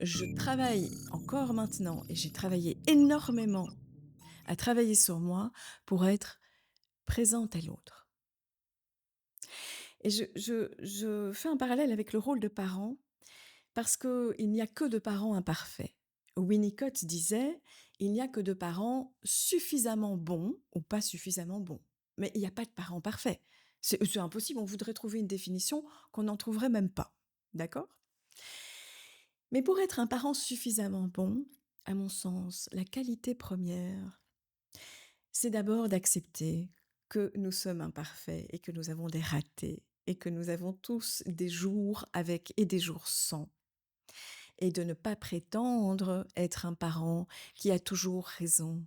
je travaille encore maintenant et j'ai travaillé énormément à travailler sur moi pour être présente à l'autre. Et je fais un parallèle avec le rôle de parent parce qu'il n'y a que de parents imparfaits. Winnicott disait: «Il n'y a que de parents suffisamment bons ou pas suffisamment bons». Mais il n'y a pas de parents parfaits. C'est impossible, on voudrait trouver une définition qu'on n'en trouverait même pas. D'accord? Mais pour être un parent suffisamment bon, à mon sens, la qualité première, c'est d'abord d'accepter que nous sommes imparfaits et que nous avons des ratés et que nous avons tous des jours avec et des jours sans. Et de ne pas prétendre être un parent qui a toujours raison.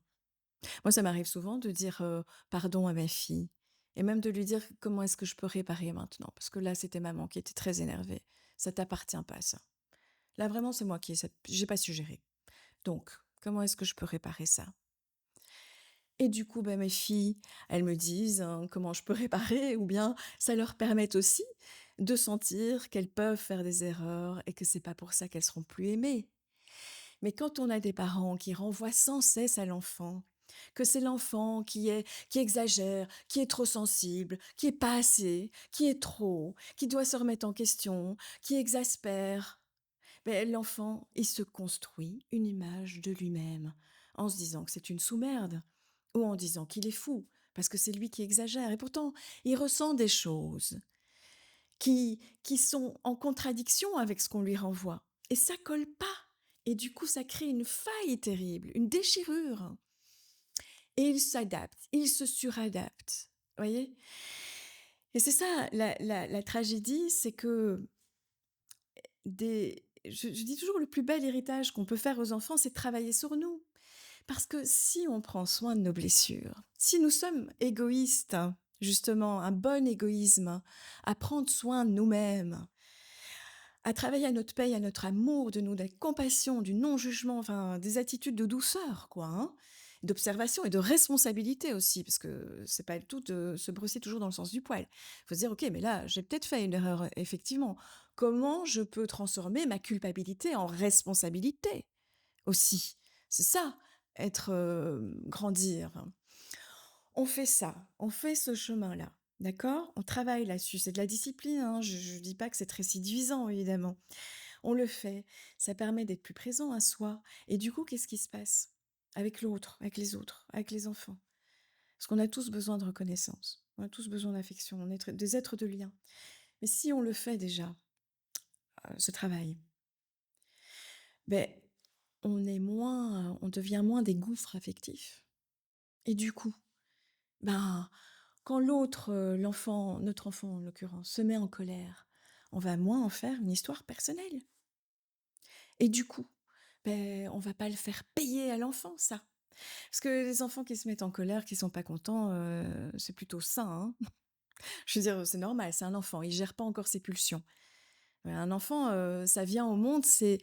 Moi, ça m'arrive souvent de dire, pardon à ma fille et même de lui dire: «Comment est-ce que je peux réparer maintenant? Parce que là, c'était maman qui était très énervée. Ça t'appartient pas ça. Là, vraiment, c'est moi qui j'ai pas su gérer. Donc, comment est-ce que je peux réparer ça?» Et du coup, bah, mes filles, elles me disent, comment je peux réparer ou bien ça leur permet aussi de sentir qu'elles peuvent faire des erreurs et que c'est pas pour ça qu'elles seront plus aimées. Mais quand on a des parents qui renvoient sans cesse à l'enfant, que c'est l'enfant qui exagère, qui est trop sensible, qui est pas assez, qui est trop, qui doit se remettre en question, qui exaspère, beh, l'enfant, il se construit une image de lui-même en se disant que c'est une sous-merde ou en disant qu'il est fou parce que c'est lui qui exagère et pourtant il ressent des choses qui sont en contradiction avec ce qu'on lui renvoie et ça colle pas et du coup ça crée une faille terrible, une déchirure et il s'adapte, il se suradapte, voyez? Et c'est ça la tragédie, c'est que je dis toujours le plus bel héritage qu'on peut faire aux enfants, c'est de travailler sur nous. Parce que si on prend soin de nos blessures, si nous sommes égoïstes, justement, un bon égoïsme, à prendre soin de nous-mêmes, à travailler à notre paix, à notre amour de nous, de la compassion, du non-jugement, enfin des attitudes de douceur, quoi, hein, d'observation et de responsabilité aussi, parce que c'est pas le tout de se brosser toujours dans le sens du poil. Il faut se dire, ok, mais là, j'ai peut-être fait une erreur, effectivement. Comment je peux transformer ma culpabilité en responsabilité aussi? C'est ça, être, grandir. On fait ça, on fait ce chemin-là, d'accord? On travaille là-dessus. C'est de la discipline, hein, je dis pas que c'est très séduisant, évidemment. On le fait, ça permet d'être plus présent à soi et du coup, qu'est-ce qui se passe? Avec l'autre, avec les autres, avec les enfants. Parce qu'on a tous besoin de reconnaissance, on a tous besoin d'affection, on est des êtres de lien. Mais si on le fait déjà, ce travail, ben on devient moins des gouffres affectifs et du coup, ben, quand l'autre, l'enfant, notre enfant en l'occurrence, se met en colère, on va moins en faire une histoire personnelle et du coup, ben on va pas le faire payer à l'enfant ça. Parce que les enfants qui se mettent en colère, qui sont pas contents, c'est plutôt sain, hein. Je veux dire, c'est normal, c'est un enfant, il gère pas encore ses pulsions. Un enfant, ça vient au monde, c'est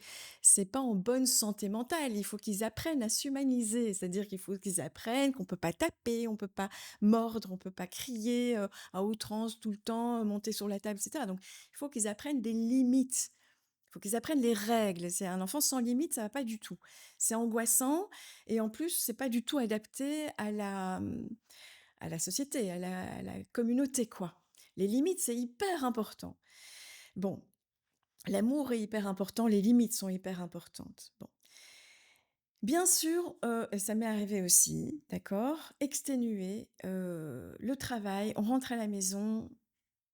pas en bonne santé mentale. Il faut qu'ils apprennent à s'humaniser, c'est-à-dire qu'il faut qu'ils apprennent qu'on peut pas taper, on peut pas mordre, on peut pas crier, à outrance tout le temps, monter sur la table et cetera. Donc il faut qu'ils apprennent des limites. Il faut qu'ils apprennent les règles. C'est un enfant sans limite, ça va pas du tout. C'est angoissant et en plus, c'est pas du tout adapté à la société, à la communauté, quoi. Les limites, c'est hyper important. Bon, l'amour est hyper important, les limites sont hyper importantes. Bon. Bien sûr, et ça m'est arrivé aussi, d'accord, exténuer, le travail, on rentre à la maison,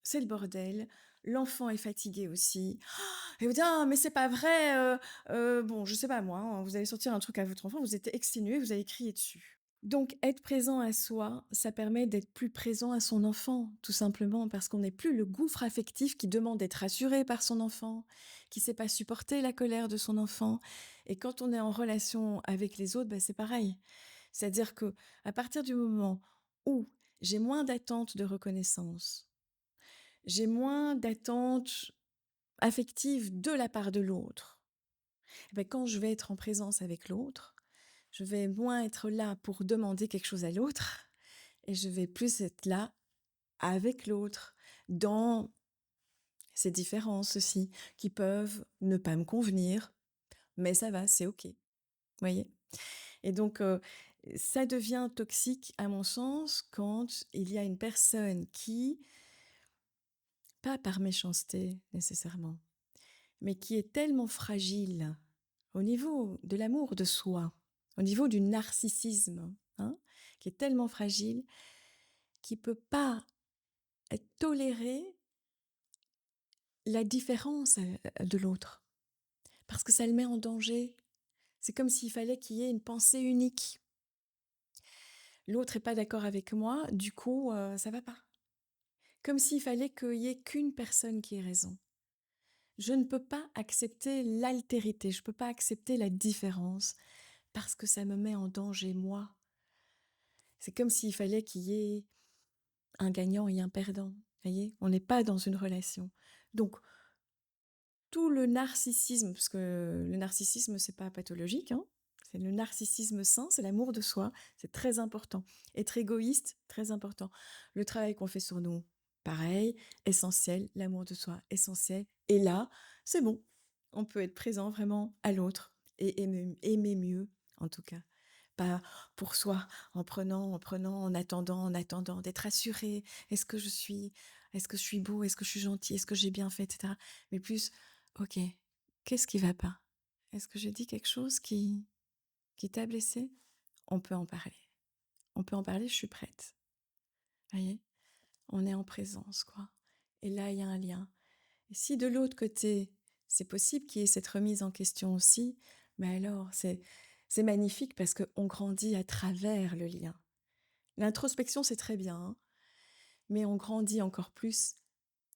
c'est le bordel, l'enfant est fatigué aussi et vous dites: «Ah mais c'est pas vrai, bon je sais pas moi, hein, vous allez sortir un truc à votre enfant, vous êtes exténué, vous allez crier dessus». Donc être présent à soi, ça permet d'être plus présent à son enfant, tout simplement parce qu'on n'est plus le gouffre affectif qui demande d'être rassuré par son enfant, qui sait pas supporter la colère de son enfant. Et quand on est en relation avec les autres, bah, c'est pareil. C'est-à-dire que à partir du moment où j'ai moins d'attentes de reconnaissance, j'ai moins d'attentes affectives de la part de l'autre, eh ben, quand je vais être en présence avec l'autre, je vais moins être là pour demander quelque chose à l'autre et je vais plus être là avec l'autre dans ces différences aussi qui peuvent ne pas me convenir, mais ça va, c'est OK, vous voyez? Et donc ça devient toxique à mon sens quand il y a une personne qui, pas par méchanceté nécessairement, mais qui est tellement fragile au niveau de l'amour de soi, au niveau du narcissisme, hein, qui est tellement fragile, qui peut pas tolérer la différence de l'autre, parce que ça le met en danger. C'est comme s'il fallait qu'il y ait une pensée unique. L'autre est pas d'accord avec moi, du coup, ça va pas. Comme s'il fallait qu'il y ait qu'une personne qui ait raison. Je ne peux pas accepter l'altérité, je peux pas accepter la différence parce que ça me met en danger moi. C'est comme s'il fallait qu'il y ait un gagnant et un perdant, voyez? On n'est pas dans une relation. Donc tout le narcissisme, parce que le narcissisme, c'est pas pathologique, hein, c'est le narcissisme sain, c'est l'amour de soi, c'est très important. Être égoïste, très important. Le travail qu'on fait sur nous, pareil, essentiel, l'amour de soi, essentiel. Et là, c'est bon, on peut être présent vraiment à l'autre et aimer mieux, en tout cas. Pas pour soi, en attendant, d'être assuré. Est-ce que je suis beau? Est-ce que je suis gentil? Est-ce que j'ai bien fait, etc. Mais plus, ok, qu'est-ce qui va pas? Est-ce que j'ai dit quelque chose qui t'a blessé? On peut en parler. On peut en parler, je suis prête. Voyez? On est en présence, quoi. Et là, il y a un lien. Et si de l'autre côté, c'est possible qu'il y ait cette remise en question aussi, mais alors, c'est magnifique parce qu'on grandit à travers le lien. L'introspection, c'est très bien, hein, mais on grandit encore plus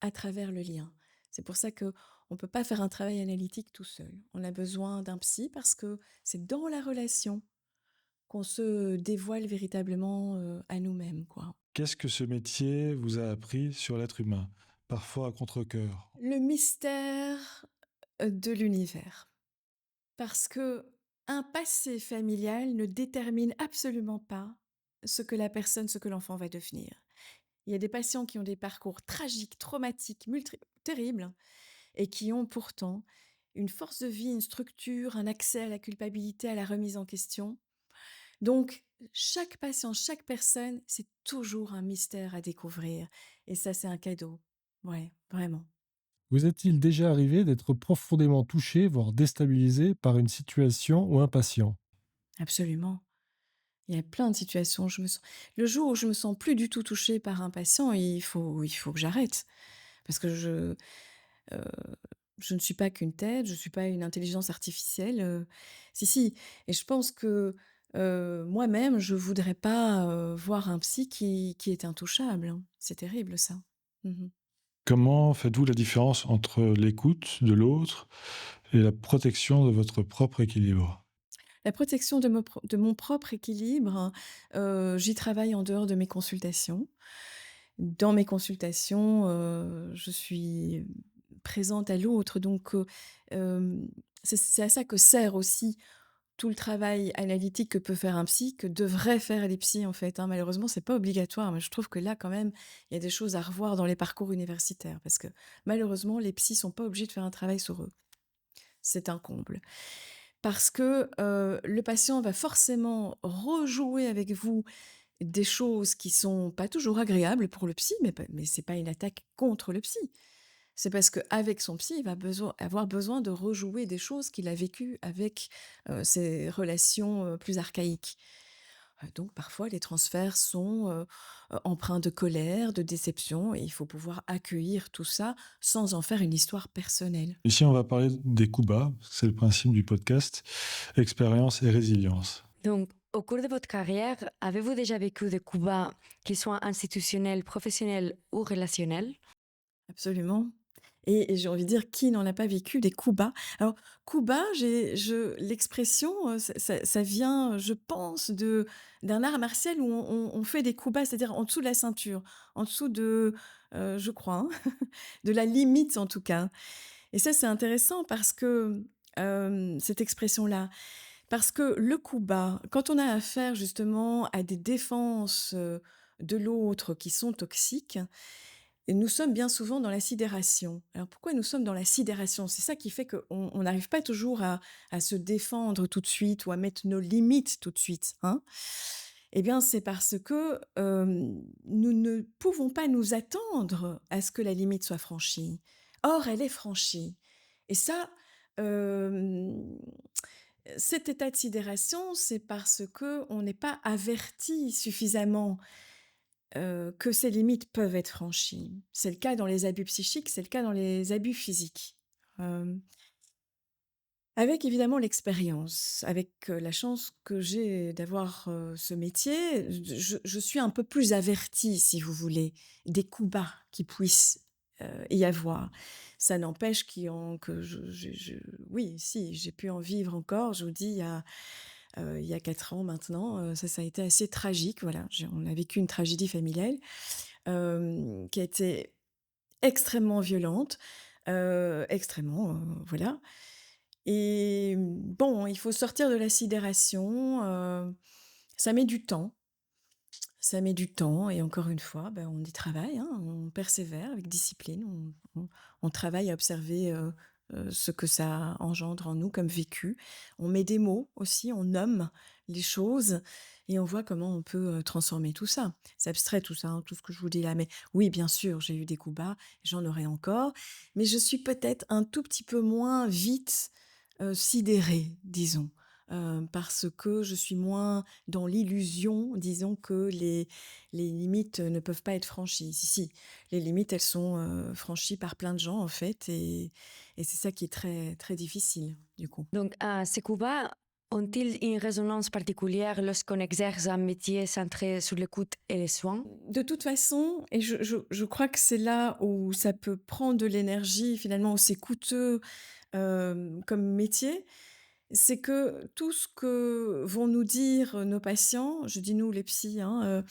à travers le lien. C'est pour ça que on peut pas faire un travail analytique tout seul. On a besoin d'un psy parce que c'est dans la relation qu'on se dévoile véritablement à nous-mêmes, quoi. Qu'est-ce que ce métier vous a appris sur l'être humain? Parfois à contre-cœur. Le mystère de l'univers. Parce que un passé familial ne détermine absolument pas ce que l'enfant va devenir. Il y a des patients qui ont des parcours tragiques, traumatiques, terribles, et qui ont pourtant une force de vie, une structure, un accès à la culpabilité, à la remise en question. Donc, chaque patient, chaque personne, c'est toujours un mystère à découvrir. Et ça, c'est un cadeau. Ouais, vraiment. Vous est-il déjà arrivé d'être profondément touché, voire déstabilisé par une situation ou un patient? Absolument. Il y a plein de situations où le jour où je me sens plus du tout touchée par un patient, il faut que j'arrête. Parce que heu, je ne suis pas qu'une tête, je suis pas une intelligence artificielle, si, si, et je pense que, moi-même, je voudrais pas, voir un psy qui est intouchable, hein. C'est terrible ça. Mmh. Comment faites-vous la différence entre l'écoute de l'autre et la protection de votre propre équilibre? La protection de mon propre équilibre, j'y travaille en dehors de mes consultations. Dans mes consultations, je suis présente à l'autre, donc hem, c'est à ça que sert aussi tout le travail analytique que peut faire un psy, que devraient faire les psys, en fait, hein. Malheureusement, c'est pas obligatoire, mais je trouve que là, quand même, il y a des choses à revoir dans les parcours universitaires parce que malheureusement, les psys sont pas obligés de faire un travail sur eux. C'est un comble. Parce que, le patient va forcément rejouer avec vous des choses qui sont pas toujours agréables pour le psy, mais c'est pas une attaque contre le psy. C'est parce qu'avec son psy, il va avoir besoin de rejouer des choses qu'il a vécues avec, ses relations, plus archaïques. Donc parfois les transferts sont, empreints de colère, de déception, et il faut pouvoir accueillir tout ça sans en faire une histoire personnelle. Ici, on va parler des coups bas, c'est le principe du podcast, expérience et résilience. Donc, au cours de votre carrière, avez-vous déjà vécu des coups bas, qu'ils soient institutionnels, professionnels ou relationnels? Absolument. Et j'ai envie de dire, qui n'en a pas vécu des coups bas? Alors, coups bas, l'expression, ça vient, je pense, d'un art martial où on fait des coups bas, c'est-à-dire en dessous de la ceinture, en dessous de, je crois, hein, de la limite en tout cas. Et ça, c'est intéressant parce que, cette expression-là, parce que le coup bas, quand on a affaire justement à des défenses, de l'autre qui sont toxiques, Et nous sommes bien souvent dans la sidération. Alors pourquoi nous sommes dans la sidération? C'est ça qui fait qu'on n'arrive pas toujours à se défendre tout de suite ou à mettre nos limites tout de suite, hein. Eh bien, c'est parce que, nous ne pouvons pas nous attendre à ce que la limite soit franchie. Or, elle est franchie et ça, hem, cet état de sidération, c'est parce que on n'est pas averti suffisamment que ces limites peuvent être franchies. C'est le cas dans les abus psychiques, c'est le cas dans les abus physiques. Hem, Avec évidemment l'expérience, avec, la chance que j'ai d'avoir, ce métier, je suis un peu plus avertie, si vous voulez, des coups bas qui puissent, y avoir. Ça n'empêche que je oui, si, j'ai pu en vivre encore, je vous dis, il y a 4 ans maintenant, ça a été assez tragique, voilà. J'ai On a vécu une tragédie familiale, qui a été extrêmement violente, extrêmement, voilà et bon, il faut sortir de la sidération, ça met du temps, ça met du temps et encore une fois, ben, on y travaille, hein, on persévère avec discipline, on travaille à observer, ce que ça engendre en nous comme vécu. On met des mots aussi, on nomme les choses et on voit comment on peut, transformer tout ça. C'est abstrait tout ça, hein, tout ce que je vous dis là, mais oui, bien sûr, j'ai eu des coups bas, j'en aurai encore, mais je suis peut-être un tout petit peu moins vite, sidérée, disons, parce que je suis moins dans l'illusion, disons, que les limites, ne peuvent pas être franchies. Si, si, les limites, elles sont, franchies par plein de gens, en fait et c'est ça qui est très, très difficile, du coup. Donc, ces coups-bas ont-ils une résonance particulière lorsqu'on exerce un métier centré sur l'écoute et les soins? De toute façon et je crois que c'est là où ça peut prendre de l'énergie, finalement, où c'est coûteux, comme métier, c'est que tout ce que vont nous dire, nos patients, je dis nous les psys, hein,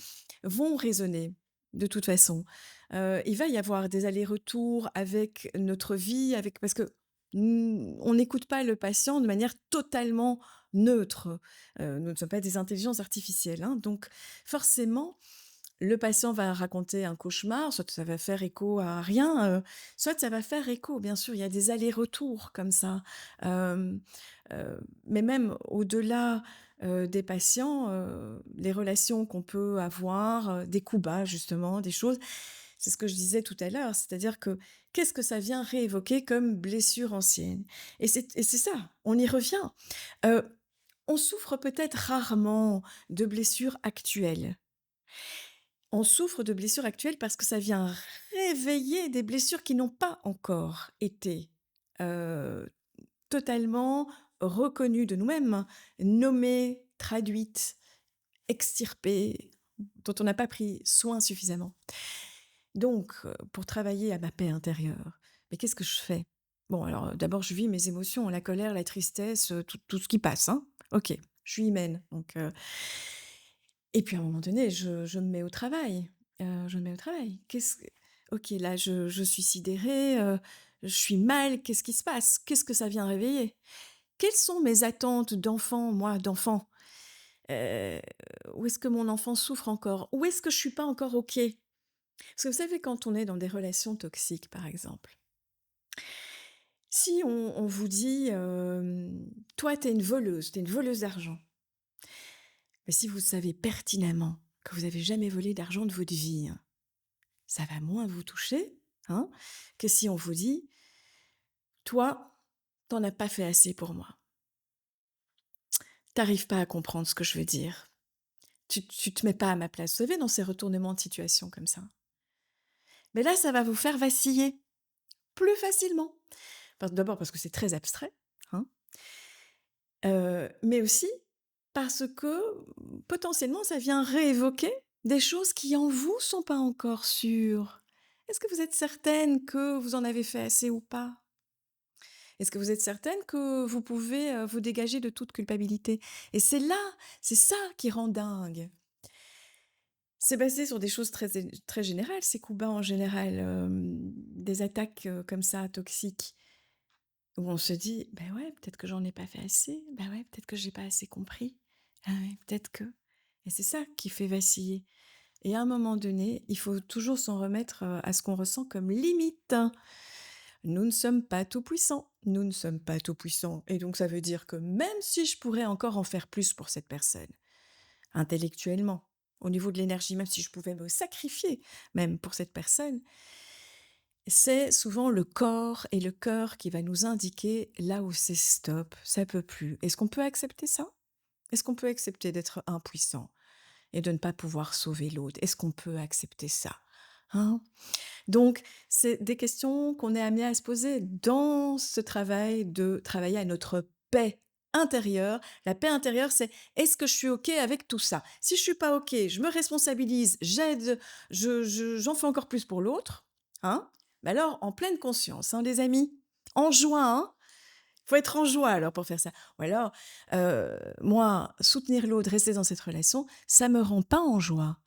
vont résonner de toute façon. Il va y avoir des allers-retours avec notre vie, avec parce que, on n'écoute pas le patient de manière totalement neutre. Nous ne sommes pas des intelligences artificielles, hein, donc forcément, le patient va raconter un cauchemar, soit ça va faire écho à rien, soit ça va faire écho, bien sûr, il y a des allers-retours comme ça. Hem, mais même au-delà, des patients, les relations qu'on peut avoir, des coups bas justement, des choses, c'est ce que je disais tout à l'heure, c'est-à-dire que qu'est-ce que ça vient réévoquer comme blessure ancienne? Et c'est ça, on y revient. Heu, on souffre peut-être rarement de blessures actuelles. On souffre de blessures actuelles parce que ça vient réveiller des blessures qui n'ont pas encore été, heu, totalement reconnues de nous-mêmes, nommées, traduites, extirpées, dont on n'a pas pris soin suffisamment. Donc, pour travailler à ma paix intérieure, mais qu'est-ce que je fais? Bon alors, d'abord je vis mes émotions, la colère, la tristesse, tout ce qui passe, hein. OK, je suis humaine donc et puis à un moment donné, je me mets au travail, je me mets au travail. Qu'est-ce que OK, là je suis sidérée, je suis mal, qu'est-ce qui se passe? Qu'est-ce que ça vient réveiller? Quelles sont mes attentes d'enfant, moi, d'enfant? Heu, où est-ce que mon enfant souffre encore? Où est-ce que je suis pas encore OK? Parce que vous savez, quand on est dans des relations toxiques, par exemple, si on vous dit, «Toi, tu es une voleuse d'argent». Mais si vous savez pertinemment que vous avez jamais volé d'argent de votre vie, hein, ça va moins vous toucher, hein, que si on vous dit: «Toi, t'en as pas fait assez pour moi. T'arrives pas à comprendre ce que je veux dire. Tu te mets pas à ma place». Vous savez, dans ces retournements de situation comme ça. Mais là, ça va vous faire vaciller plus facilement. D'abord parce que c'est très abstrait, hein, mais aussi parce que, potentiellement, ça vient réévoquer des choses qui en vous sont pas encore sûres. Est-ce que vous êtes certaine que vous en avez fait assez ou pas? Est-ce que vous êtes certaine que vous pouvez, vous dégager de toute culpabilité? Et c'est ça qui rend dingue. C'est basé sur des choses très générales, ces coups bas en général, des attaques, comme ça toxiques, où on se dit: «Beh, ouais, peut-être que j'en ai pas fait assez. Bah, ouais, peut-être que j'ai pas assez compris. Ah ouais, peut-être que» et c'est ça qui fait vaciller. Et à un moment donné, il faut toujours s'en remettre, à ce qu'on ressent comme limite. Nous ne sommes pas tout-puissants, nous ne sommes pas tout-puissants et donc ça veut dire que même si je pourrais encore en faire plus pour cette personne, intellectuellement, au niveau de l'énergie, même si je pouvais me sacrifier même pour cette personne, c'est souvent le corps et le cœur qui va nous indiquer là où c'est stop, ça peut plus. Est-ce qu'on peut accepter ça? Est-ce qu'on peut accepter d'être impuissant et de ne pas pouvoir sauver l'autre? Est-ce qu'on peut accepter ça? Hein? Donc, c'est des questions qu'on est amené à se poser dans ce travail de travailler à notre paix intérieure. La paix intérieure, c'est est-ce que je suis OK avec tout ça? Si je suis pas OK, je me responsabilise, j'aide, j'en fais encore plus pour l'autre, hein? Mais alors, en pleine conscience, hein, les amis, en joie, hein? Faut être en joie alors pour faire ça. Ou alors, moi, soutenir l'autre, rester dans cette relation, ça me rend pas en joie.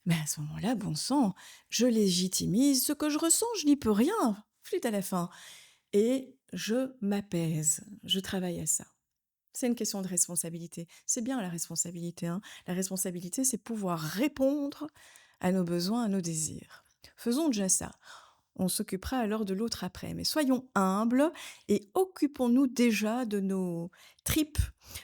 Mais à ce moment-là, bon sang, je légitimise ce que je ressens, je n'y peux rien, flûte à la fin. Et je m'apaise, je travaille à ça. C'est une question de responsabilité. C'est bien la responsabilité, hein. La responsabilité, c'est pouvoir répondre à nos besoins, à nos désirs. Faisons déjà ça. On s'occupera alors de l'autre après. Mais soyons humbles et occupons-nous déjà de nos tripes,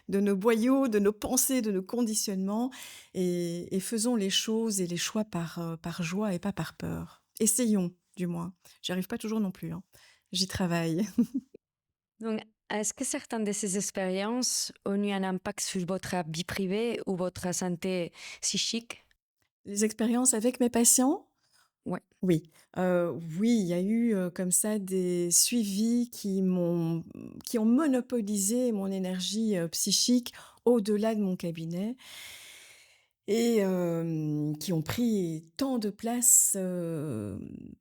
de nos boyaux, de nos pensées, de nos conditionnements et faisons les choses et les choix par joie et pas par peur. Essayons, du moins. J'y arrive pas toujours non plus, hein. J'y travaille. Donc, est-ce que certaines de ces expériences ont eu un impact sur votre vie privée ou votre santé psychique? Les expériences avec mes patients? Ouais. Oui, oui, il y a eu, comme ça des suivis qui ont monopolisé mon énergie, psychique au-delà de mon cabinet et qui ont pris tant de place,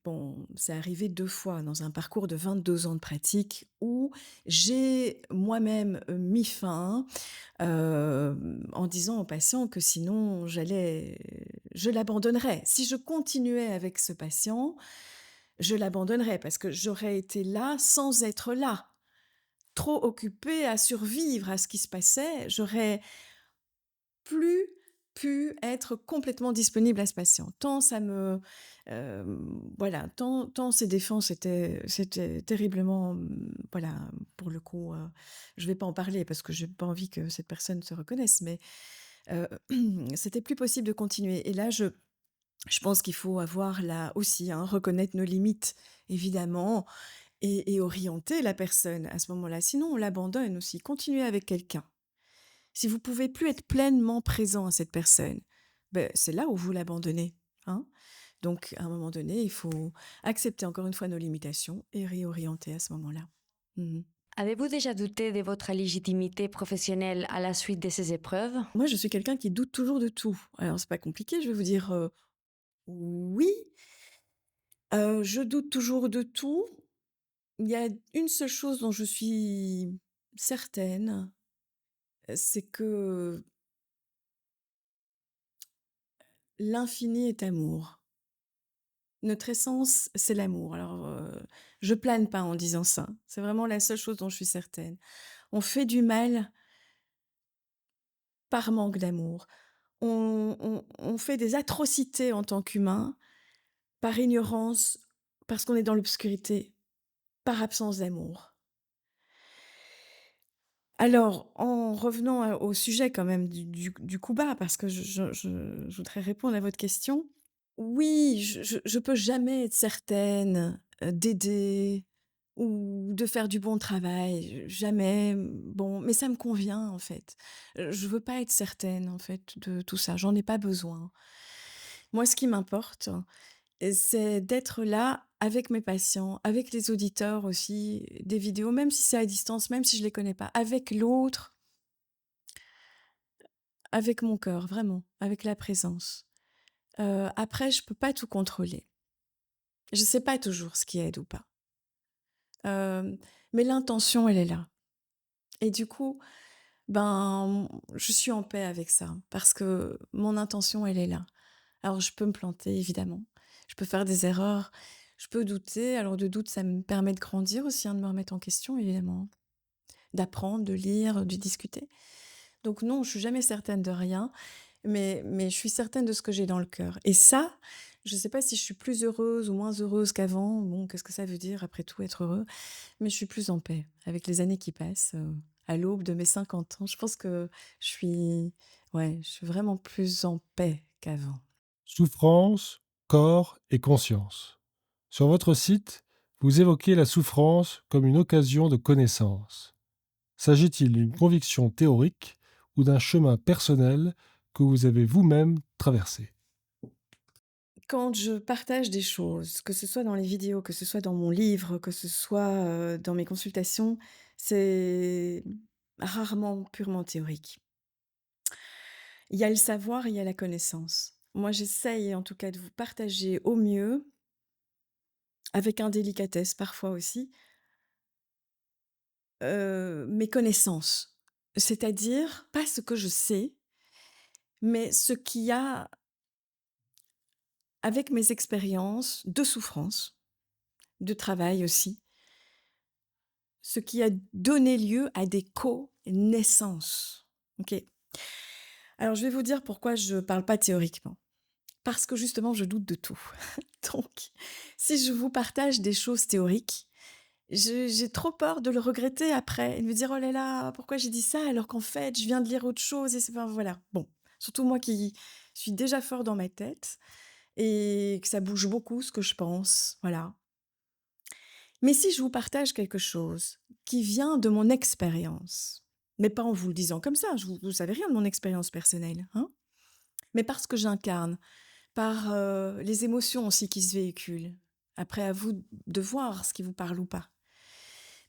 bon, c'est arrivé 2 fois dans un parcours de 22 ans de pratique où j'ai moi-même, mis fin, en disant aux patients que sinon je l'abandonnerais. Si je continuais avec ce patient, je l'abandonnerais parce que j'aurais été là sans être là. Trop occupée à survivre à ce qui se passait, j'aurais plus pu être complètement disponible à ce patient. Tant ça me, voilà, tant ses défenses étaient terriblement, voilà, pour le coup, je vais pas en parler parce que j'ai pas envie que cette personne se reconnaisse, mais heu, c'était plus possible de continuer et là, je pense qu'il faut avoir là aussi, hein, reconnaître nos limites, évidemment et orienter la personne à ce moment-là. Sinon, on l'abandonne aussi. Continuer avec quelqu'un. Si vous pouvez plus être pleinement présent à cette personne, beh, c'est là où vous l'abandonnez, hein. Donc à un moment donné, il faut accepter encore une fois nos limitations et réorienter à ce moment-là. Mmh. Avez-vous déjà douté de votre légitimité professionnelle à la suite de ces épreuves? Moi, je suis quelqu'un qui doute toujours de tout. Alors c'est pas compliqué, je vais vous dire, oui, je doute toujours de tout. Il y a une seule chose dont je suis certaine, c'est que l'infini est amour. Notre essence, c'est l'amour. Alors, je plane pas en disant ça. C'est vraiment la seule chose dont je suis certaine. On fait du mal par manque d'amour. On fait des atrocités en tant qu'humain par ignorance, parce qu'on est dans l'obscurité, par absence d'amour. Alors, en revenant au sujet quand même du coup bas, parce que je voudrais répondre à votre question. Oui, je peux jamais être certaine, d'aider ou de faire du bon travail, jamais, bon, mais ça me convient en fait. Je veux pas être certaine en fait de tout ça, j'en ai pas besoin. Moi, ce qui m'importe, c'est d'être là avec mes patients, avec les auditeurs aussi des vidéos, même si c'est à distance, même si je les connais pas, avec l'autre, avec mon cœur, vraiment, avec la présence. Après, je peux pas tout contrôler. Je sais pas toujours ce qui aide ou pas. Hem, mais l'intention, elle est là et du coup, ben, je suis en paix avec ça parce que mon intention, elle est là. Alors je peux me planter évidemment, je peux faire des erreurs, je peux douter. Alors de doute, ça me permet de grandir aussi, hein, de me remettre en question évidemment, d'apprendre, de lire, de discuter. Donc non, je suis jamais certaine de rien mais je suis certaine de ce que j'ai dans le cœur et ça, je ne sais pas si je suis plus heureuse ou moins heureuse qu'avant. Bon, qu'est-ce que ça veut dire après tout être heureux? Mais je suis plus en paix avec les années qui passent, à l'aube de mes 50 ans. Je pense que je suis ouais, je suis vraiment plus en paix qu'avant. Souffrance, corps et conscience. Sur votre site, vous évoquez la souffrance comme une occasion de connaissance. S'agit-il d'une conviction théorique ou d'un chemin personnel que vous avez vous-même traversé? Quand je partage des choses, que ce soit dans les vidéos, que ce soit dans mon livre, que ce soit, dans mes consultations, c'est rarement purement théorique. Il y a le savoir et il y a la connaissance. Moi, j'essaye en tout cas de vous partager au mieux, avec indélicatesse parfois aussi, mes connaissances. C'est-à-dire, pas ce que je sais, mais ce qu'il y a avec mes expériences de souffrance, de travail aussi, ce qui a donné lieu à des connaissances. OK? Alors je vais vous dire pourquoi je parle pas théoriquement. Parce que justement, je doute de tout. Donc, si je vous partage des choses théoriques, j'ai trop peur de le regretter après et de me dire: «Oh là là, pourquoi j'ai dit ça alors qu'en fait, je viens de lire autre chose» et c'est enfin voilà. Bon, surtout moi qui suis déjà fort dans ma tête et que ça bouge beaucoup ce que je pense, voilà. Mais si je vous partage quelque chose qui vient de mon expérience, mais pas en vous le disant comme ça, vous savez rien de mon expérience personnelle, hein, mais parce que j'incarne, par, les émotions aussi qui se véhiculent. Après à vous de voir ce qui vous parle ou pas.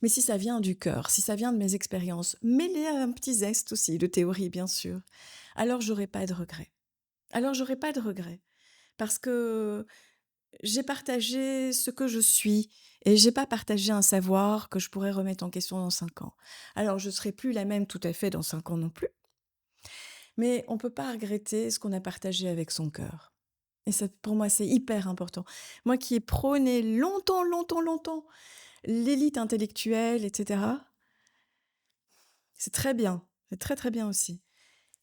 Mais si ça vient du cœur, si ça vient de mes expériences, mêlé à un petit zeste aussi de théorie bien sûr, alors j'aurai pas de regrets. Alors j'aurai pas de regrets parce que j'ai partagé ce que je suis et j'ai pas partagé un savoir que je pourrais remettre en question dans 5 ans. Alors je serai plus la même tout à fait dans 5 ans non plus, mais on peut pas regretter ce qu'on a partagé avec son cœur et ça pour moi, c'est hyper important. Moi qui ai prôné longtemps, longtemps, longtemps l'élite intellectuelle et cetera, c'est très bien, c'est très, très bien aussi.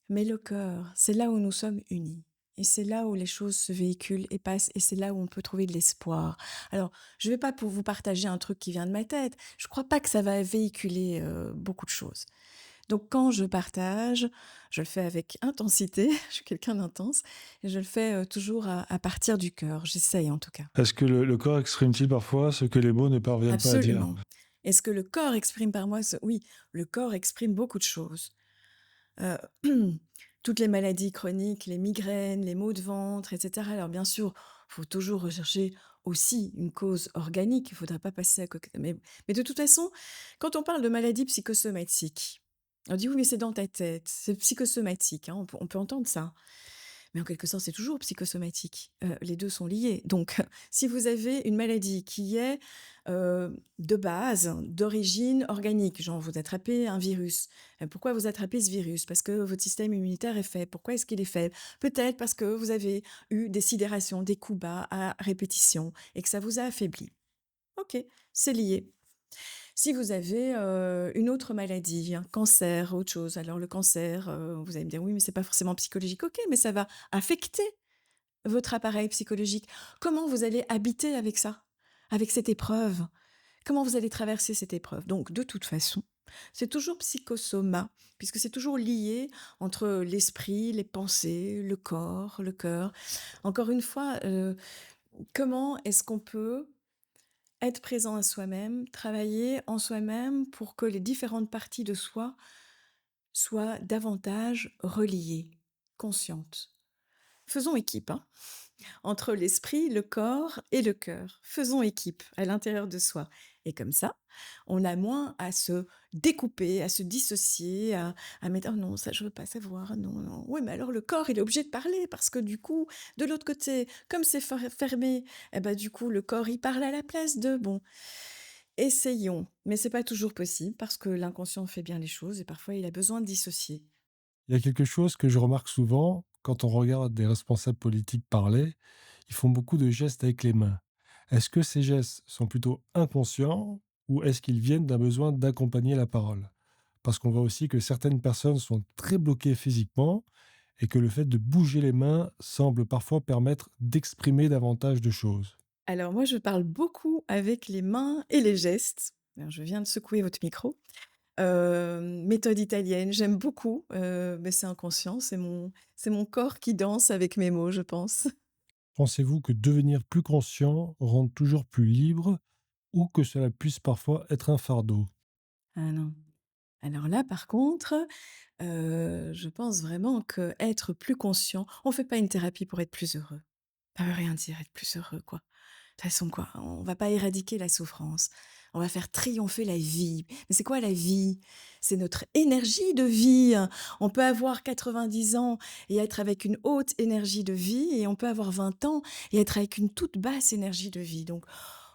Mais le cœur, c'est là où nous sommes unis. Et c'est là où les choses se véhiculent et passent, et c'est là où on peut trouver de l'espoir. Alors, je ne vais pas pour vous partager un truc qui vient de ma tête. Je ne crois pas que ça va véhiculer beaucoup de choses. Donc, quand je partage, je le fais avec intensité. Je suis quelqu'un d'intense. Et je le fais toujours à partir du cœur. J'essaye en tout cas. Est-ce que le corps exprime-t-il parfois ce que les mots ne parviennent pas à dire? Absolument. Est-ce que le corps exprime par moi Oui, le corps exprime beaucoup de choses. Heu, toutes les maladies chroniques, les migraines, les maux de ventre et cetera. Alors bien sûr, il faut toujours rechercher aussi une cause organique, il ne faudrait pas passer à côté mais de toute façon, quand on parle de maladies psychosomatiques, on dit: «Oui, mais c'est dans ta tête, c'est psychosomatique», hein, on peut entendre ça. Mais en quelque sorte, c'est toujours psychosomatique. Les 2 sont liés. Donc, si vous avez une maladie qui est, de base, d'origine organique, genre vous attrapez un virus. Pourquoi vous attrapez ce virus? Parce que votre système immunitaire est faible. Pourquoi est-ce qu'il est faible? Peut-être parce que vous avez eu des sidérations, des coups bas à répétition et que ça vous a affaibli. OK, c'est lié. Si vous avez, une autre maladie, un cancer, autre chose, alors le cancer, vous allez me dire: «Oui, mais c'est pas forcément psychologique». OK, mais ça va affecter votre appareil psychologique. Comment vous allez habiter avec ça? Avec cette épreuve? Comment vous allez traverser cette épreuve? Donc de toute façon, c'est toujours psychosoma, puisque c'est toujours lié entre l'esprit, les pensées, le corps, le cœur. Encore une fois, comment est-ce qu'on peut être présent à soi-même, travailler en soi-même pour que les différentes parties de soi soient davantage reliées, conscientes. Faisons équipe, hein, entre l'esprit, le corps et le cœur. Faisons équipe à l'intérieur de soi. Et comme ça, on a moins à se découper, à se dissocier, à mettre: «Oh non, ça je veux pas savoir, non, non». Oui, mais alors le corps, il est obligé de parler parce que du coup, de l'autre côté, comme c'est fermé, et ben du coup, le corps, il parle à la place de. Bon, essayons, mais c'est pas toujours possible parce que l'inconscient fait bien les choses et parfois il a besoin de dissocier. Il y a quelque chose que je remarque souvent quand on regarde des responsables politiques parler, ils font beaucoup de gestes avec les mains. Est-ce que ces gestes sont plutôt inconscients ou est-ce qu'ils viennent d'un besoin d'accompagner la parole? Parce qu'on voit aussi que certaines personnes sont très bloquées physiquement et que le fait de bouger les mains semble parfois permettre d'exprimer davantage de choses. Alors moi, je parle beaucoup avec les mains et les gestes. Alors, je viens de secouer votre micro. Méthode italienne, j'aime beaucoup, mais c'est inconscient, c'est mon corps qui danse avec mes mots, je pense. Pensez-vous que devenir plus conscient rende toujours plus libre ou que cela puisse parfois être un fardeau? Ah non. Alors là, par contre, je pense vraiment qu'être plus conscient on fait pas une thérapie pour être plus heureux. Ça veut rien dire être plus heureux, quoi. De toute façon, quoi, on va pas éradiquer la souffrance. On va faire triompher la vie. Mais c'est quoi la vie? C'est notre énergie de vie. On peut avoir 90 ans et être avec une haute énergie de vie, et on peut avoir 20 ans et être avec une toute basse énergie de vie. Donc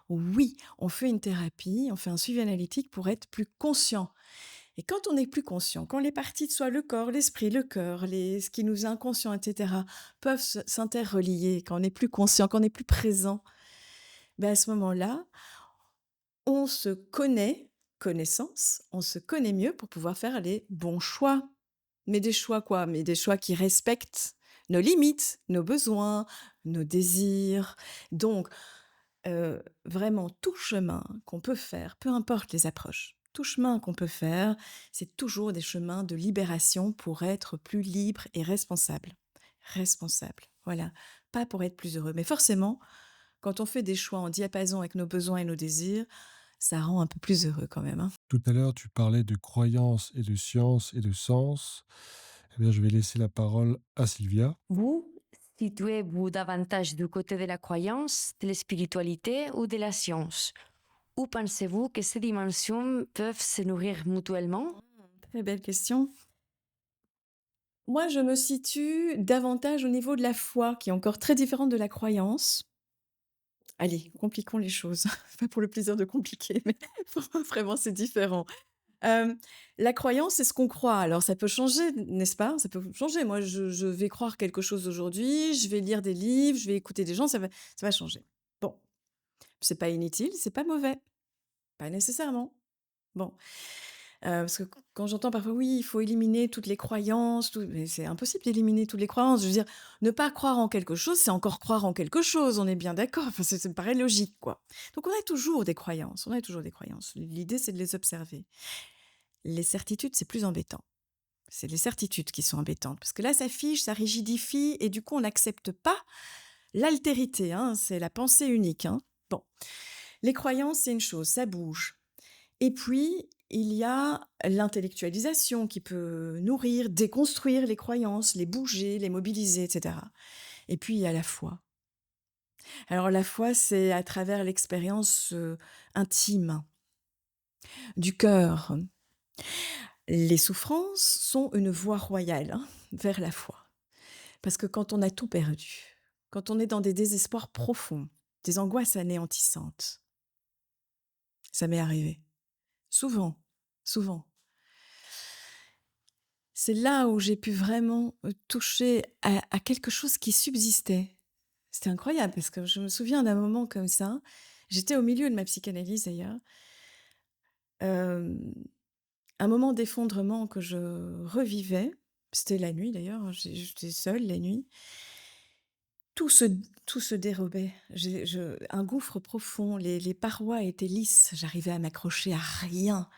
oui, on fait une thérapie, on fait un suivi analytique pour être plus conscient. Et quand on est plus conscient, quand les parties de soi, le corps, l'esprit, le cœur, ce qui nous est inconscient, etc., peuvent s'interrelier, quand on est plus conscient, quand on est plus présent, ben à ce moment-là, on se connaît, connaissance, on se connaît mieux pour pouvoir faire les bons choix. Mais des choix quoi? Mais des choix qui respectent nos limites, nos besoins, nos désirs. Donc, vraiment tout chemin qu'on peut faire, peu importe les approches, tout chemin qu'on peut faire, c'est toujours des chemins de libération pour être plus libre et responsable. Responsable, voilà. Pas pour être plus heureux. Mais forcément, quand on fait des choix en diapason avec nos besoins et nos désirs, ça rend un peu plus heureux quand même, hein. Tout à l'heure, tu parlais de croyances et de science et de sens. Eh bien, je vais laisser la parole à Sylvia. Vous, situez-vous davantage du côté de la croyance, de la spiritualité ou de la science? Où pensez-vous que ces dimensions peuvent se nourrir mutuellement? Très belle question. Moi, je me situe davantage au niveau de la foi, qui est encore très différente de la croyance. Allez, compliquons les choses. Pas pour le plaisir de compliquer, mais vraiment, c'est différent. Hem, la croyance, c'est ce qu'on croit. Alors ça peut changer, n'est-ce pas? Ça peut changer. Moi, je vais croire quelque chose aujourd'hui, je vais lire des livres, je vais écouter des gens, ça va changer. Bon, c'est pas inutile, c'est pas mauvais, pas nécessairement. Bon, parce que quand j'entends parfois: «Oui, il faut éliminer toutes les croyances, tout», mais c'est impossible d'éliminer toutes les croyances. Je veux dire, ne pas croire en quelque chose, c'est encore croire en quelque chose, on est bien d'accord? Enfin, ça me paraît logique, quoi. Donc on a toujours des croyances, on a toujours des croyances. L'idée, c'est de les observer. Les certitudes, c'est plus embêtant. C'est les certitudes qui sont embêtantes, parce que là, ça fige, ça rigidifie, et du coup, on n'accepte pas l'altérité, hein, c'est la pensée unique, hein. Bon, les croyances, c'est une chose, ça bouge. Et puis, il y a l'intellectualisation qui peut nourrir, déconstruire les croyances, les bouger, les mobiliser, etc. Et puis, il y a la foi. Alors, la foi, c'est à travers l'expérience intime du cœur. Les souffrances sont une voie royale, hein, vers la foi. Parce que quand on a tout perdu, quand on est dans des désespoirs profonds, des angoisses anéantissantes, ça m'est arrivé. Souvent, souvent. C'est là où j'ai pu vraiment toucher à quelque chose qui subsistait. C'était incroyable parce que je me souviens d'un moment comme ça. J'étais au milieu de ma psychanalyse d'ailleurs. Euh, un moment d'effondrement que je revivais. C'était la nuit d'ailleurs. J'étais seule la nuit. Tout se tout se dérobait. Un gouffre profond, les parois étaient lisses, j'arrivais à m'accrocher à rien.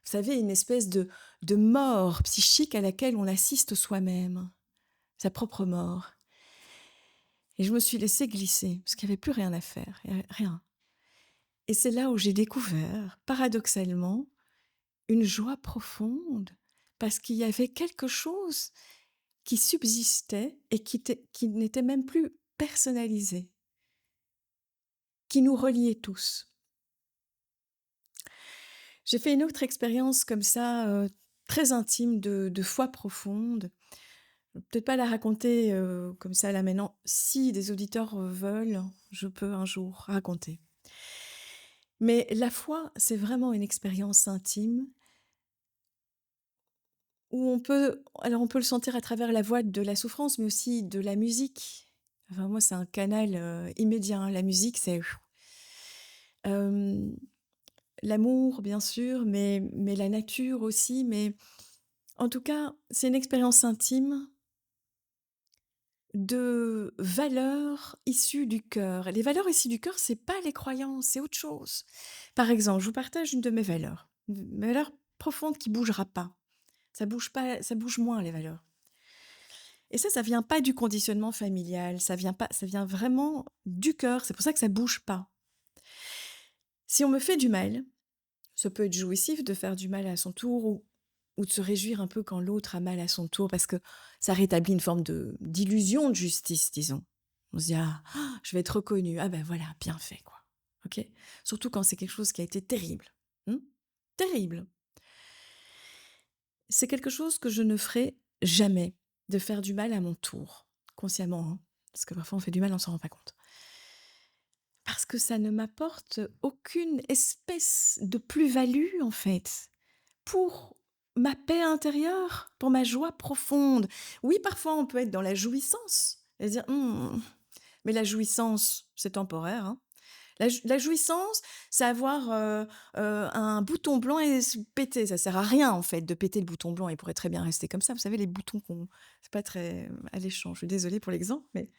Vous savez, une espèce de mort psychique à laquelle on assiste soi-même, sa propre mort. Et je me suis laissée glisser, parce qu'il y avait plus rien à faire, il y avait rien. Et c'est là où j'ai découvert, paradoxalement, une joie profonde, parce qu'il y avait quelque chose qui subsistait et qui n'était même plus personnalisé, qui nous reliait tous. J'ai fait une autre expérience comme ça, très intime de foi profonde. Peut-être pas la raconter, comme ça là maintenant. Si des auditeurs, veulent, je peux un jour raconter. Mais la foi, c'est vraiment une expérience intime où on peut le sentir à travers la voix de la souffrance, mais aussi de la musique. Enfin moi, c'est un canal, immédiat, hein. La musique, c'est hem, l'amour bien sûr, mais la nature aussi, mais en tout cas, c'est une expérience intime de valeurs issues du cœur. Les valeurs issues du cœur, c'est pas les croyances, c'est autre chose. Par exemple, je vous partage une de mes valeurs, une valeur profonde qui bougera pas. Ça bouge pas, ça bouge moins les valeurs. Et ça vient pas du conditionnement familial, ça vient pas, ça vient vraiment du cœur. C'est pour ça que ça bouge pas. Si on me fait du mal, ça peut être jouissif de faire du mal à son tour ou de se réjouir un peu quand l'autre a mal à son tour parce que ça rétablit une forme d'illusion de justice, disons. On se dit: «Ah, ah, je vais être reconnu. Ah ben voilà, bien fait quoi». OK? Surtout quand c'est quelque chose qui a été terrible. Mmh? Terrible. C'est quelque chose que je ne ferai jamais, de faire du mal à mon tour, consciemment, hein, parce que parfois on fait du mal, on s'en rend pas compte. Parce que ça ne m'apporte aucune espèce de plus-value, en fait, pour ma paix intérieure, pour ma joie profonde. Oui, parfois on peut être dans la jouissance et se dire: mais la jouissance, c'est temporaire, hein». La jouissance, c'est avoir, un bouton blanc et se péter. Ça sert à rien, en fait, de péter le bouton blanc. Il pourrait très bien rester comme ça. Vous savez, les boutons qu'on c'est pas très, alléchant. Je suis désolée pour l'exemple, mais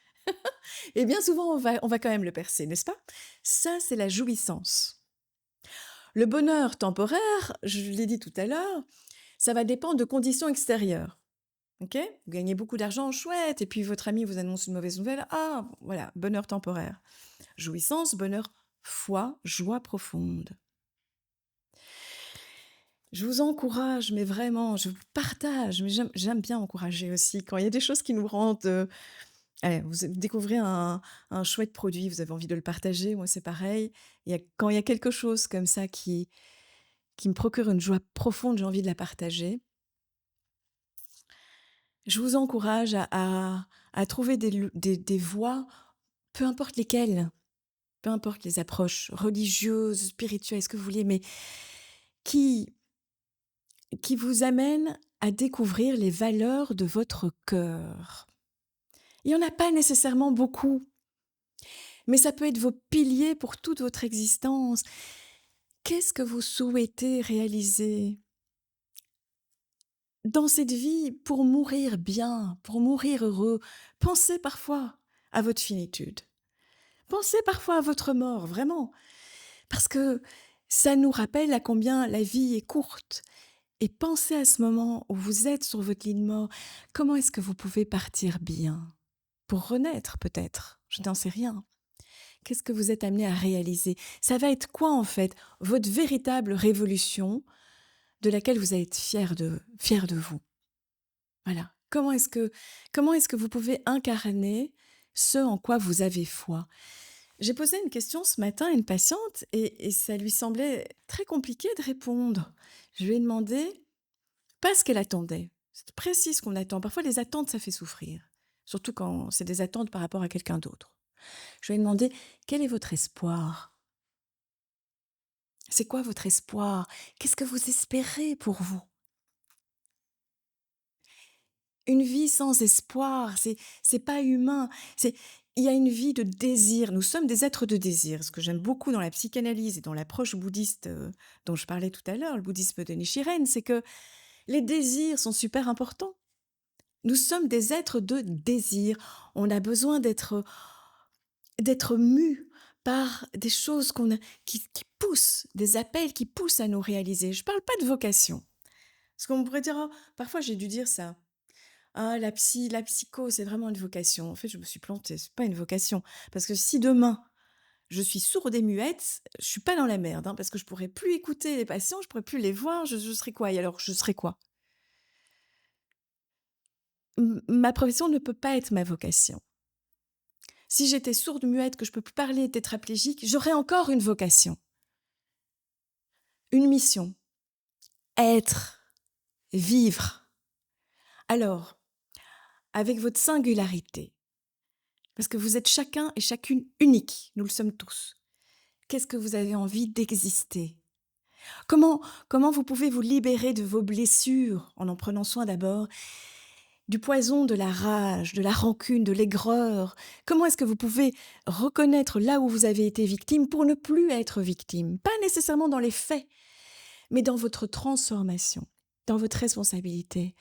et bien souvent, on va quand même le percer, n'est-ce pas? Ça, c'est la jouissance. Le bonheur temporaire, je l'ai dit tout à l'heure, ça va dépendre de conditions extérieures. OK? Vous gagnez beaucoup d'argent, chouette, et puis votre ami vous annonce une mauvaise nouvelle, ah, voilà, bonheur temporaire. Jouissance, bonheur, foi, joie profonde. Je vous encourage, mais vraiment, je vous partage, mais j'aime bien encourager aussi. Quand il y a des choses qui nous rendent, allez, vous découvrez un chouette produit, vous avez envie de le partager, moi c'est pareil. Quand il y a quelque chose comme ça qui me procure une joie profonde, j'ai envie de la partager. Je vous encourage à trouver des voies, peu importe lesquelles, peu importe les approches religieuses, spirituelles, ce que vous voulez, mais qui, qui vous amènent à découvrir les valeurs de votre cœur. Il n'y en a pas nécessairement beaucoup, mais ça peut être vos piliers pour toute votre existence. Qu'est-ce que vous souhaitez réaliser dans cette vie pour mourir bien, pour mourir heureux? Pensez parfois à votre finitude. Pensez parfois à votre mort, vraiment, parce que ça nous rappelle à combien la vie est courte. Et pensez à ce moment où vous êtes sur votre lit de mort, comment est-ce que vous pouvez partir bien? Pour renaître peut-être, je n'en sais rien. Qu'est-ce que vous êtes amené à réaliser? Ça va être quoi en fait votre véritable révolution de laquelle vous allez être fier de vous? Voilà. Comment est-ce que vous pouvez incarner ce en quoi vous avez foi? J'ai posé une question ce matin à une patiente et ça lui semblait très compliqué de répondre. Je lui ai demandé, pas ce qu'elle attendait. C'est précis ce qu'on attend. Parfois, les attentes, ça fait souffrir. Surtout quand c'est des attentes par rapport à quelqu'un d'autre. Je lui ai demandé, quel est votre espoir? C'est quoi votre espoir? Qu'est-ce que vous espérez pour vous? Une vie sans espoir, c'est pas humain. C'est il y a une vie de désir. Nous sommes des êtres de désir. Ce que j'aime beaucoup dans la psychanalyse et dans l'approche bouddhiste dont je parlais tout à l'heure, le bouddhisme de Nichiren, c'est que les désirs sont super importants. Nous sommes des êtres de désir. On a besoin d'être mus par des choses qui poussent, des appels qui poussent à nous réaliser. Je parle pas de vocation. Parce qu'on pourrait dire, oh, parfois j'ai dû dire ça. Ah, la psycho, c'est vraiment une vocation. En fait, je me suis plantée, c'est pas une vocation. Parce que si demain, je suis sourde et muette, je suis pas dans la merde, hein, parce que je pourrais plus écouter les patients, je pourrais plus les voir, je serais quoi? Et alors, je serais quoi? Ma profession ne peut pas être ma vocation. Si j'étais sourde, muette, que je peux plus parler, tétraplégique, j'aurais encore une vocation, une mission, être, vivre. Alors, avec votre singularité, parce que vous êtes chacun et chacune unique, nous le sommes tous. Qu'est-ce que vous avez envie d'exister? Comment vous pouvez vous libérer de vos blessures en prenant soin d'abord du poison de la rage, de la rancune, de l'aigreur? Comment est-ce que vous pouvez reconnaître là où vous avez été victime pour ne plus être victime? Pas nécessairement dans les faits, mais dans votre transformation, dans votre responsabilité.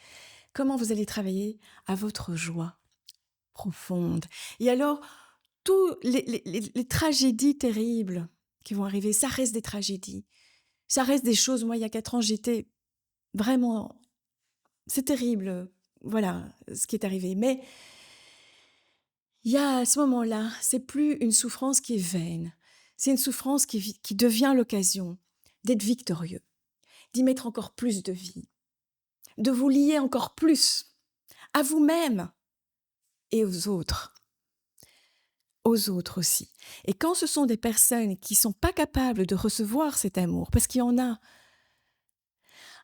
Comment vous allez travailler à votre joie? profonde. Et alors, tous les tragédies terribles qui vont arriver, ça reste des tragédies. Ça reste des choses. Moi, il y a 4 ans, j'étais vraiment. C'est terrible, voilà, ce qui est arrivé. Mais il y a à ce moment-là, c'est plus une souffrance qui est vaine. C'est une souffrance qui devient l'occasion d'être victorieux, d'y mettre encore plus de vie, de vous lier encore plus à vous-même et aux autres. Aux autres aussi. Et quand ce sont des personnes qui sont pas capables de recevoir cet amour, parce qu'il y en a,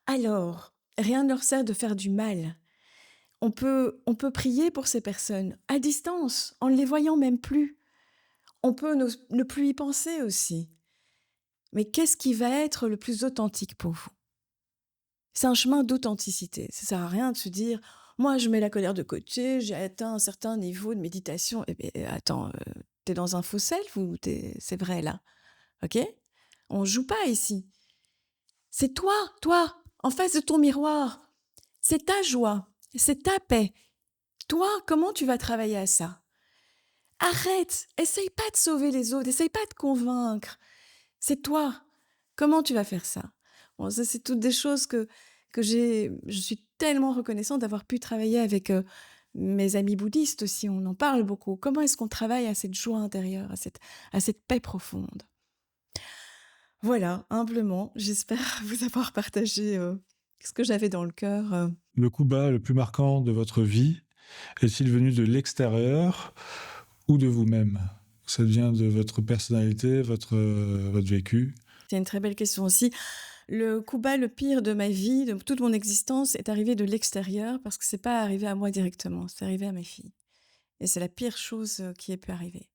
alors rien ne leur sert de faire du mal. On peut prier pour ces personnes à distance, en ne les voyant même plus. On peut ne plus y penser aussi. Mais qu'est-ce qui va être le plus authentique pour vous? C'est un chemin d'authenticité. Ça sert à rien de se dire, moi je mets la colère de côté, j'ai atteint un certain niveau de méditation. Eh bien, attends, t'es dans un faux self ou c'est vrai là? Ok? On joue pas ici. C'est toi, en face de ton miroir. C'est ta joie, c'est ta paix. Toi, comment tu vas travailler à ça? Arrête, essaye pas de sauver les autres, essaye pas de convaincre. C'est toi. Comment tu vas faire ça? Bon, ça, c'est toutes des choses que je suis tellement reconnaissante d'avoir pu travailler avec mes amis bouddhistes aussi. On en parle beaucoup. Comment est-ce qu'on travaille à cette joie intérieure, à cette paix profonde? Voilà, humblement, j'espère vous avoir partagé ce que j'avais dans le cœur. Le coup bas le plus marquant de votre vie est-il venu de l'extérieur ou de vous-même? Ça vient de votre personnalité, votre vécu? C'est une très belle question aussi. Le coup bas, le pire de ma vie, de toute mon existence, est arrivé de l'extérieur parce que c'est pas arrivé à moi directement, c'est arrivé à ma fille. Et c'est la pire chose qui ait pu arriver.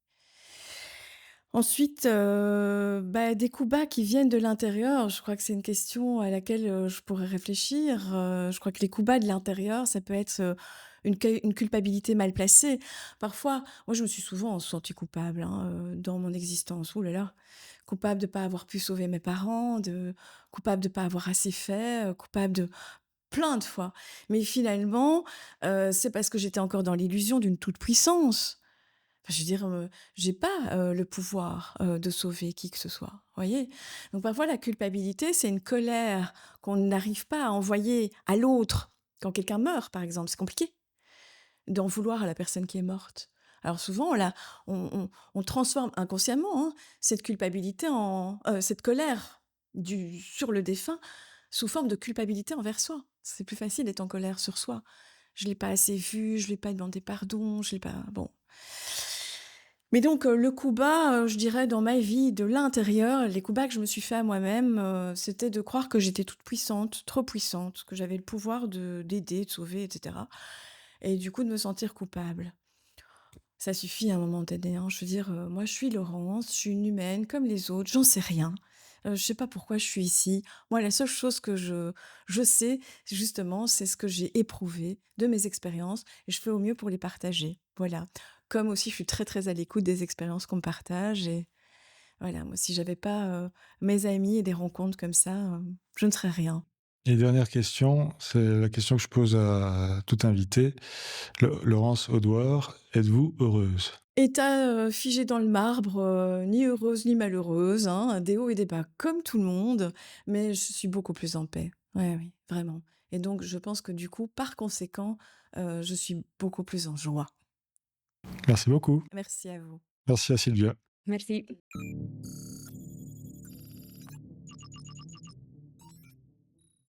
Ensuite, des coups bas qui viennent de l'intérieur, je crois que c'est une question à laquelle je pourrais réfléchir. Je crois que les coups bas de l'intérieur, ça peut être une culpabilité mal placée. Parfois, moi je me suis souvent sentie coupable hein, dans mon existence. Ouh là là, coupable de ne pas avoir pu sauver mes parents, coupable de ne pas avoir assez fait, coupable de plein de fois. Mais finalement, c'est parce que j'étais encore dans l'illusion d'une toute-puissance. Enfin, je veux dire, j'ai pas, le pouvoir, de sauver qui que ce soit, voyez? Donc parfois la culpabilité, c'est une colère qu'on n'arrive pas à envoyer à l'autre. Quand quelqu'un meurt, par exemple, c'est compliqué d'en vouloir à la personne qui est morte. Alors souvent on transforme inconsciemment, hein, cette culpabilité cette colère sur le défunt sous forme de culpabilité envers soi. C'est plus facile d'être en colère sur soi. Je l'ai pas assez vu, je lui ai pas demandé pardon, je l'ai pas bon. Mais donc, le coup bas, je dirais dans ma vie de l'intérieur, les coups bas que je me suis fait à moi-même, c'était de croire que j'étais toute puissante, trop puissante, que j'avais le pouvoir d'aider, de sauver et cetera et du coup de me sentir coupable. Ça suffit à un moment donné, hein. Je veux dire, moi je suis Laurence, je suis une humaine comme les autres, j'en sais rien. Je sais pas pourquoi je suis ici. Moi la seule chose que je sais, justement, c'est ce que j'ai éprouvé de mes expériences et je fais au mieux pour les partager. Voilà. Comme aussi je suis très, très à l'écoute des expériences qu'on me partage et voilà, moi si j'avais pas, mes amis et des rencontres comme ça, je ne serais rien. Et dernière question, c'est la question que je pose à tout invité. Laurence Audouard, êtes-vous heureuse? État, figé dans le marbre, ni heureuse ni malheureuse, hein, des hauts et des bas comme tout le monde, mais je suis beaucoup plus en paix. Ouais, oui, vraiment et donc je pense que du coup, par conséquent, je suis beaucoup plus en joie. Merci beaucoup. Merci à vous. Merci à Sylvia. Merci.